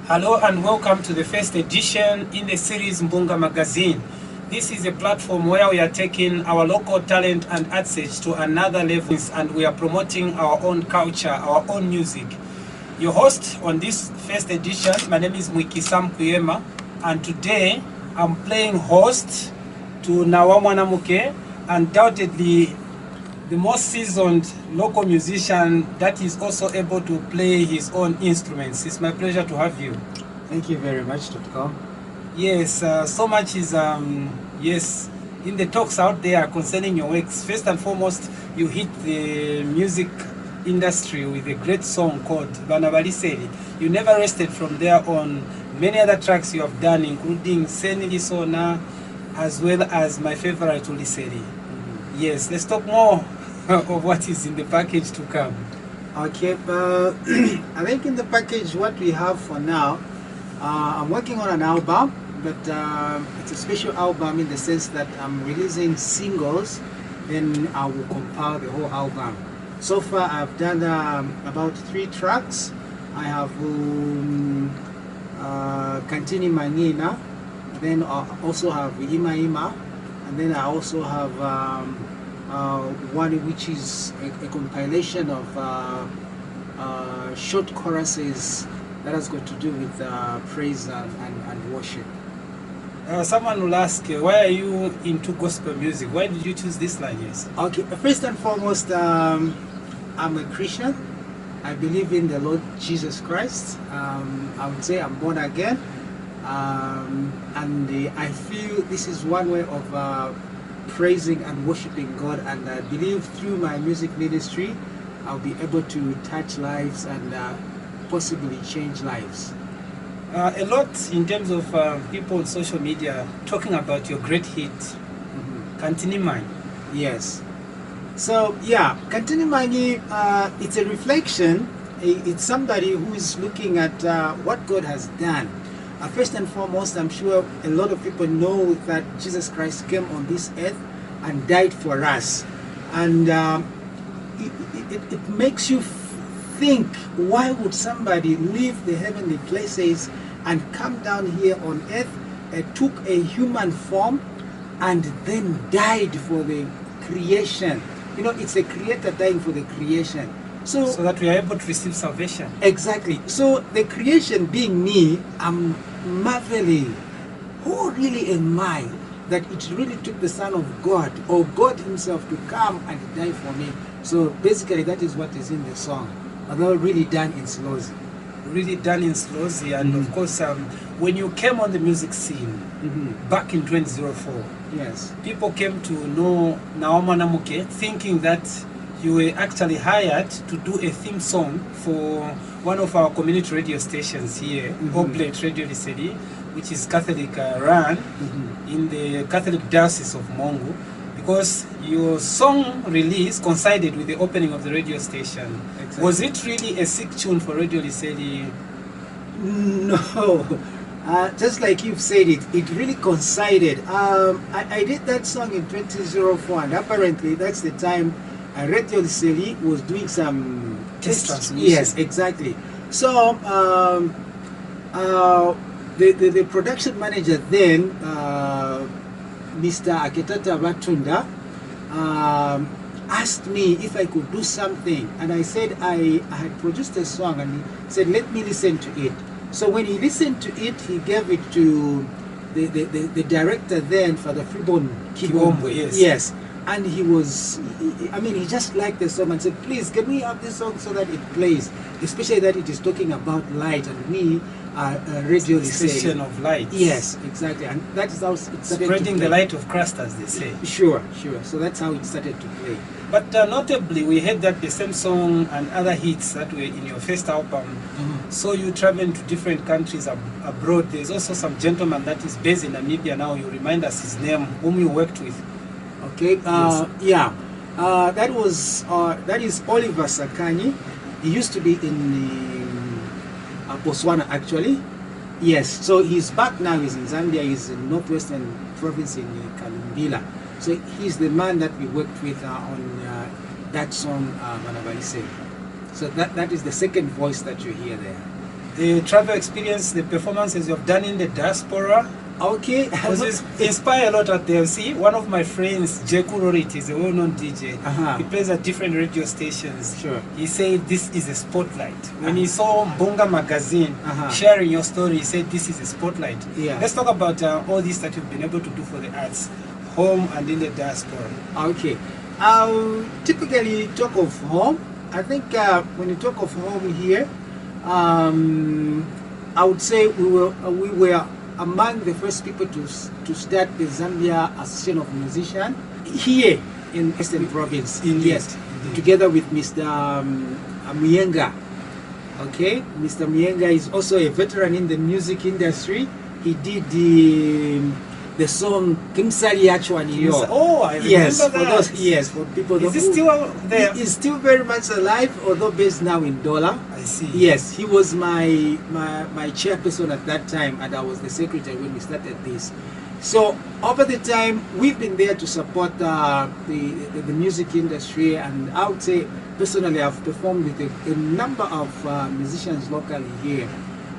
Hello and welcome to the first edition in the series Mbunga magazine. This is a platform where we are taking our local talent and artists to another level, and we are promoting our own culture, our own music. Your host on this first edition, my name is Mr. and today I'm playing host to Nawa Mwanamuke, undoubtedly the most seasoned local musician that is also able to play his own instruments. It's my pleasure to have you. Thank you very much, Dr. Yes, so much is yes, in the talks out there concerning your works. First and foremost, you hit the music industry with a great song called Banabaliseri. You never rested from there on. Many other tracks you have done, including Seni Lisona, as well as my favorite Uliseri. Yes, let's talk more of what is in the package to come. Okay, I think in the package what we have for now, I'm working on an album, but it's a special album in the sense that I'm releasing singles, then I will compile the whole album. So far I've done about 3 tracks. I have Kantini Mangina, then I also have Ima Ima, and then I also have one which is a compilation of short choruses that has got to do with praise and worship. Someone will ask, why are you into gospel music? Why did you choose this line? Yes. Okay, first and foremost, I'm a Christian. I believe in the Lord Jesus Christ. I would say I'm born again. And I feel this is one way of praising and worshiping God, and I believe through my music ministry I'll be able to touch lives and possibly change lives. A lot in terms of people on social media talking about your great hit, Kantini Mangi. Yes. So yeah, Kantini Mangi, it's a reflection. It's somebody who is looking at what God has done. First and foremost, I'm sure a lot of people know that Jesus Christ came on this earth and died for us. And it makes you think, why would somebody leave the heavenly places and come down here on earth, took a human form, and then died for the creation? You know, it's the creator dying for the creation. So that we are able to receive salvation. Exactly. So the creation being me, I'm marveling, who really am I that it really took the Son of God or God himself to come and die for me? So basically that is what is in the song, although really done in Slozy. Really done in Slozy, and of course when you came on the music scene back in 2004, yes, people came to know Nawa Mwanamuke thinking that you were actually hired to do a theme song for one of our community radio stations here, Oblate Radio Lisedi, which is Catholic run in the Catholic Diocese of Mongu, because your song release coincided with the opening of the radio station. Exactly. Was it really a sick tune for Radio Lisedi? No. Just like you've said it, it really coincided. I did that song in 2004, and apparently that's the time Radio Lisedi was doing some test transmission. Yes, exactly. So the production manager then, Mr. Aketata Batunda, asked me if I could do something, and I said I had produced a song, and he said, let me listen to it. So when he listened to it, he gave it to the director then for the Freeborn Kibombo. Yes. Yes. And he was, I mean, he just liked the song and said, please, can we have this song so that it plays? Especially that it is talking about light, and we are Radio Station of light. Yes, exactly. And that is how it started spreading the light of Christ, as they say. Sure, sure. So that's how it started to play. But notably, we heard that the same song and other hits that were in your first album, so you traveling to different countries abroad. There's also some gentleman that is based in Namibia now. You remind us his name, whom you worked with. Okay, yes. Yeah, that is Oliver Sakani. He used to be in Botswana, actually. Yes, so he's back now. He's in Zambia. He's in northwestern province in Kalumbila. So he's the man that we worked with on that song, Banabaliseri. So that is the second voice that you hear there. the travel experience, the performances you've done in the diaspora. Okay. Because it's inspire a lot out there. See, one of my friends, Jeku Rorit, is a well-known DJ. He plays at different radio stations. Sure. He said this is a spotlight. When he saw Mbunga magazine sharing your story, he said this is a spotlight. Yeah. Let's talk about all this that you've been able to do for the arts, home and in the diaspora. Okay. I'll typically talk of home. I think when you talk of home here, I would say we were among the first people to start the Zambia Association of Musicians here in Western Province. Yes, together with Mr. Myenga. Okay, Mr. Myenga is also a veteran in the music industry. He did the song Kimsali Achwaniyo. Oh, I remember that. For people. Is he still there? He is still very much alive, although based now in Dollar. I see. Yes, he was my chairperson at that time, and I was the secretary when we started this. So over the time, we've been there to support the music industry, and I would say personally, I've performed with a number of musicians locally here.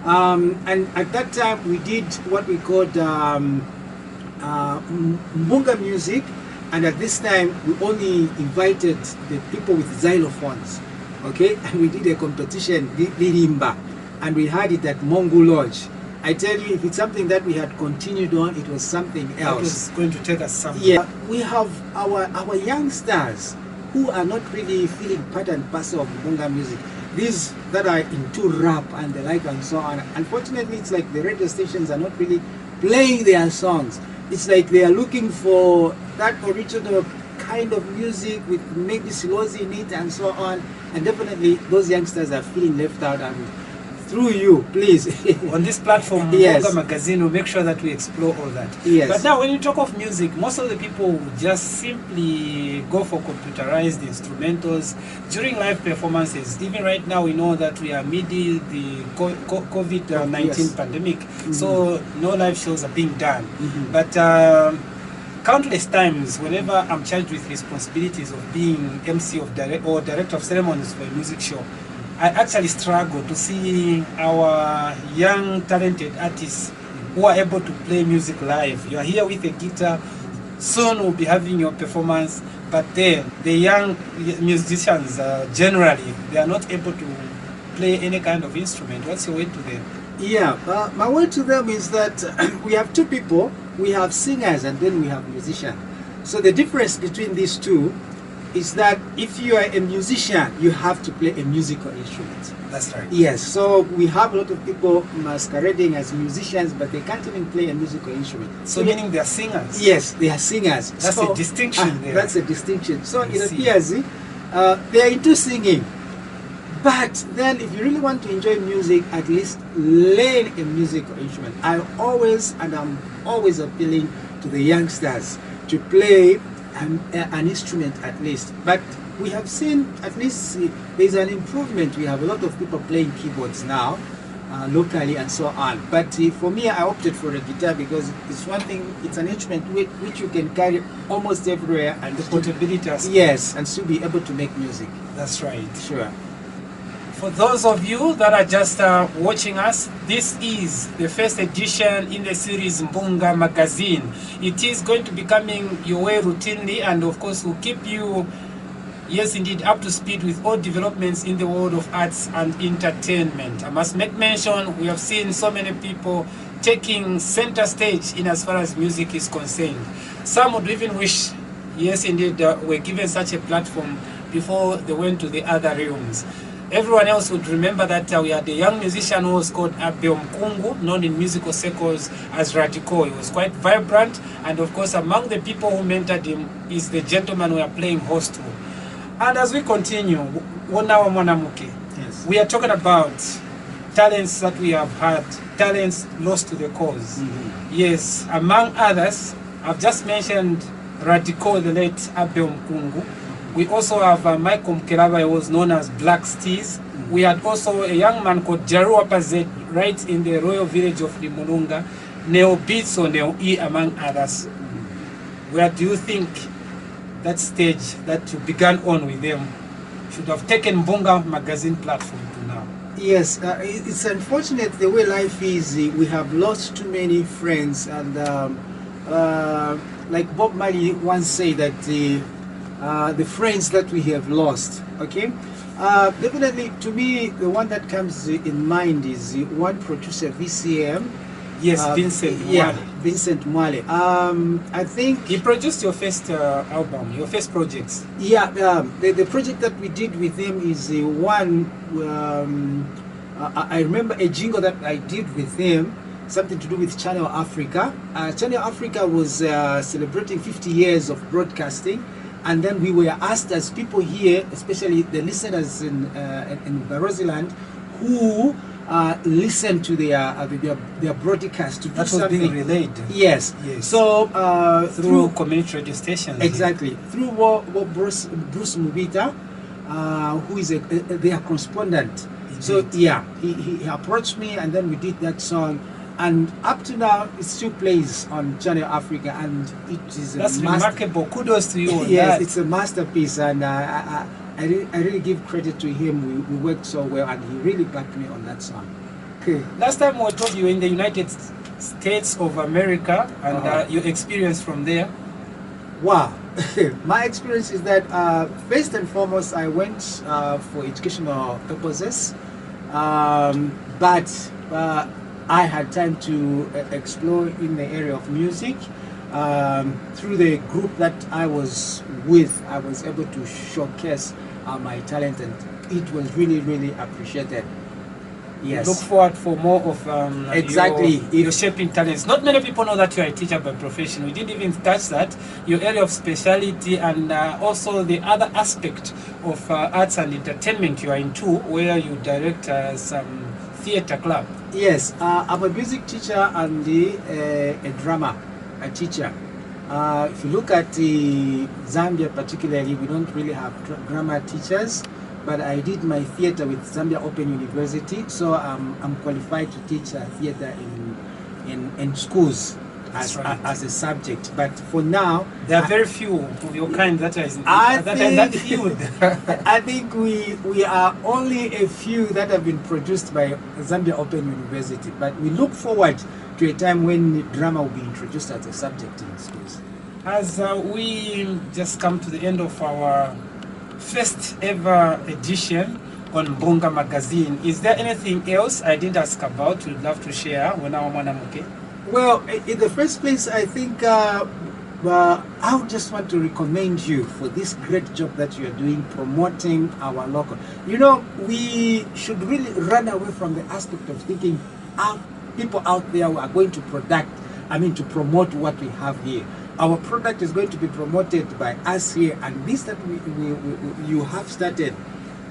And at that time, we did what we called Mbunga music, and at this time we only invited the people with xylophones, okay, and we did a competition, Lirimba, and we had it at Mongu Lodge. I tell you, if it's something that we had continued on, it was something else. It was going to take us somewhere. Yeah, we have our youngsters who are not really feeling part and parcel of Mbunga music. These that are into rap and the like and so on. Unfortunately, it's like the radio stations are not really playing their songs. It's like they are looking for that original kind of music with maybe Silozi in it and so on. And definitely those youngsters are feeling left out. And through you, please. On this platform, yes. Mbunga magazine, we'll make sure that we explore all that. Yes. But now when you talk of music, most of the people just simply go for computerized instrumentals during live performances. Even right now, we know that we are mid the COVID-19 pandemic, so no live shows are being done. But countless times, whenever I'm charged with responsibilities of being MC of director of ceremonies for a music show, I actually struggle to see our young talented artists who are able to play music live. You are here with a guitar, soon we'll be having your performance, but then the young musicians generally, they are not able to play any kind of instrument. What's your way to them? Yeah, my word to them is that we have two people. We have singers and then we have musicians. So the difference between these two is that if you are a musician, you have to play a musical instrument. That's right. Yes, so we have a lot of people masquerading as musicians, but they can't even play a musical instrument. So meaning they are singers? Yes, they are singers. That's a distinction there. That's a distinction. So it appears they are into singing. But then if you really want to enjoy music, at least learn a musical instrument. I'm always appealing to the youngsters to play an instrument at least. But we have seen at least there's an improvement. We have a lot of people playing keyboards now, locally and so on. But for me, I opted for a guitar because it's one thing, it's an instrument which you can carry almost everywhere. And the portability aspect. Yes, and still be able to make music. That's right. Sure. For those of you that are just watching us, this is the first edition in the series Mbunga magazine. It is going to be coming your way routinely, and of course we'll keep you, yes indeed, up to speed with all developments in the world of arts and entertainment. I must make mention, we have seen so many people taking center stage in as far as music is concerned. Some would even wish, yes indeed, were given such a platform before they went to the other realms. Everyone else would remember that we had a young musician who was called Abel Mkungu, known in musical circles as Radical. He was quite vibrant, and of course among the people who mentored him is the gentleman we are playing host to. And as we continue, Nawa Mwanamuke, yes, we are talking about talents that we have had, talents lost to the cause. Yes, among others, I've just mentioned Radical, the late Abel Mkungu. We also have Michael Mkelaba, who was known as Black Steez. We had also a young man called Jaru Apazet, right in the royal village of Limulunga, Neo Beats or Neo E, among others. Where do you think that stage that you began on with them should have taken Mbunga magazine platform to now? Yes, it's unfortunate the way life is. We have lost too many friends, and like Bob Marley once said that the friends that we have lost. Okay, definitely to me the one that comes in mind is one producer VCM. Yes, Vincent Yeah, Mwale. Vincent Mwale. I think He produced your first album, your first projects. yeah, the project that we did with him is one. I remember a jingle that I did with him, something to do with Channel Africa. Channel Africa was celebrating 50 years of broadcasting, and then we were asked as people here, especially the listeners in Baroziland, who listen to their broadcast to do That was something. being relayed. Yes. Yes. So Through community radio stations. exactly through Bruce Mubita, who is their correspondent. So Indeed. yeah, he approached me, and then we did that song, and up to now it still plays on Channel Africa, and it is That's a remarkable. Kudos to you on yes, that. it's a masterpiece, and I really give credit to him. We worked so well, and he really backed me on that song. Okay. Last time we told you in the United States of America, and your experience from there. Wow. My experience is that first and foremost I went for educational purposes, but I had time to explore in the area of music. Through the group that I was with, I was able to showcase my talent, and it was really appreciated. Yes. Look forward for more of Exactly. your shaping talents. Not many people know that you are a teacher by profession. We didn't even touch that. Your area of speciality, and also the other aspect of arts and entertainment you are into, where you direct some theater club. Yes, I'm a music teacher and a drama, a teacher. If you look at Zambia particularly, we don't really have drama teachers, but I did my theater with Zambia Open University, so I'm qualified to teach theater in schools as a subject. But for now, There are very few of your kind that are in I that think- field. I think we are only a few that have been produced by Zambia Open University, but we look forward to a time when drama will be introduced as a subject in schools. As we just come to the end of our first ever edition on Mbunga magazine, is there anything else I didn't ask about you'd love to share when Nawa Mwanamuke? Well, in the first place, I think I would just want to recommend you for this great job that you are doing promoting our local. You know, we should really run away from the aspect of thinking people out there who are going to to promote what we have here. Our product is going to be promoted by us here, and this that you have started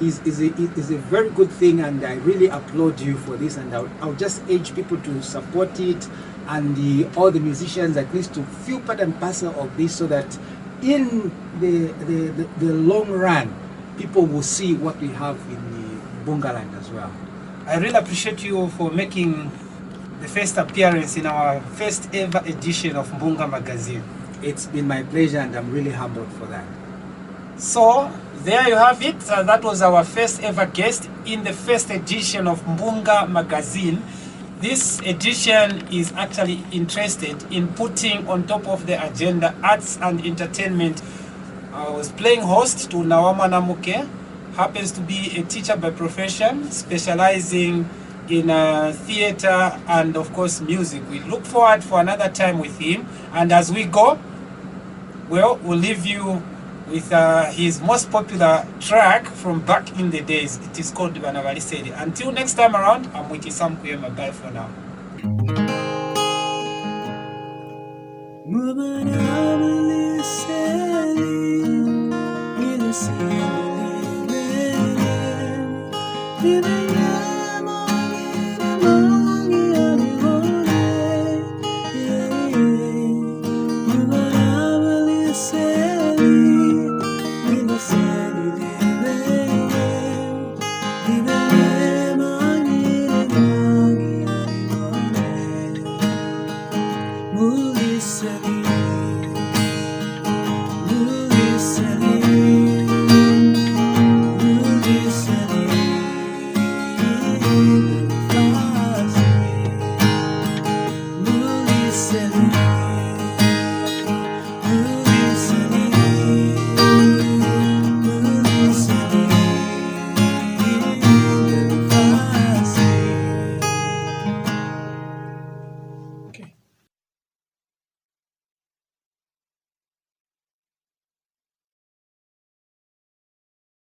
is a very good thing, and I really applaud you for this, and I'll just urge people to support it, and all the musicians at least to feel part and parcel of this, so that in the long run people will see what we have in the Mbunga land as well. I really appreciate you for making the first appearance in our first ever edition of Mbunga magazine. It's been my pleasure, and I'm really humbled for that. So there you have it. That was our first ever guest in the first edition of Mbunga magazine. This edition is actually interested in putting on top of the agenda arts and entertainment. I was playing host to Nawa Mwanamuke, happens to be a teacher by profession, specializing in theater and of course music. We look forward for another time with him, and as we go, well, we'll leave you with his most popular track from back in the days. It is called Banavali Sedi. Until next time around, I'm with Sam Kuyema. Bye for now. Vive